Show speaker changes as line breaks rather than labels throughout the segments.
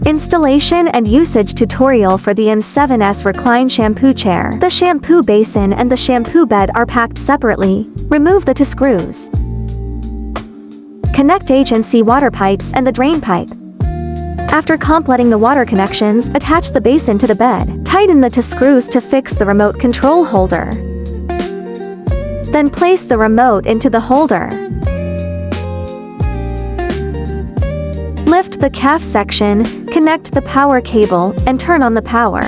Installation and usage tutorial for the M7-S Recline Shampoo Chair. The shampoo basin and the shampoo bed are packed separately. Remove the T-screws. Connect agency water pipes and the drain pipe. After completing the water connections, attach the basin to the bed. Tighten the T-screws to fix the remote control holder. Then place the remote into the holder. Lift the calf section, connect the power cable, and turn on the power.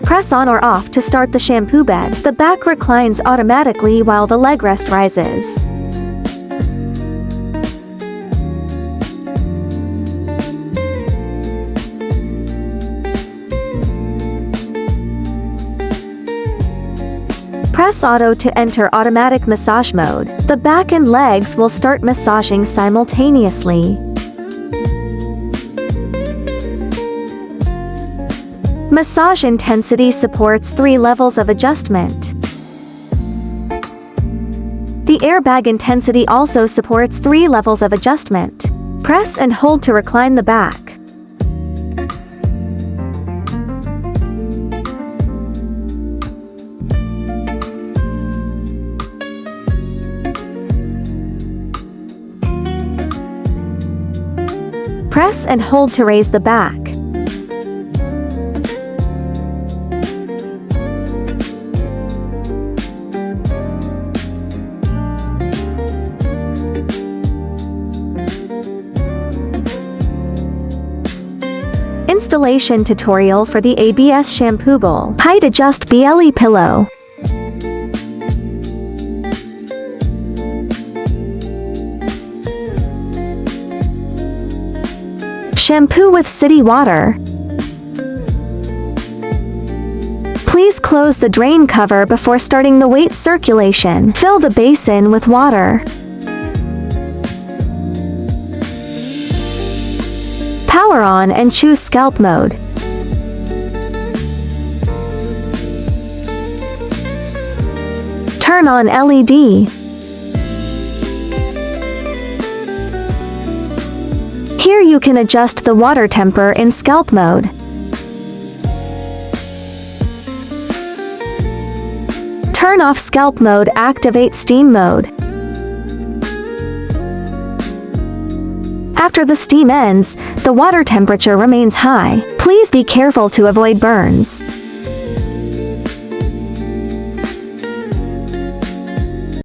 Press on or off to start the shampoo bed. The back reclines automatically while the leg rest rises. Press auto to enter automatic massage mode. The back and legs will start massaging simultaneously. Massage intensity supports 3 levels of adjustment. The airbag intensity also supports 3 levels of adjustment. Press and hold to recline the back. Press and hold to raise the back. Installation tutorial for the ABS shampoo bowl. Height adjust BLE pillow. Shampoo with city water. Please close the drain cover before starting the weight circulation. Fill the basin with water. Power on and choose scalp mode. Turn on LED. Here you can adjust the water temper in scalp mode. Turn off scalp mode, activate steam mode. After the steam ends, the water temperature remains high. Please be careful to avoid burns.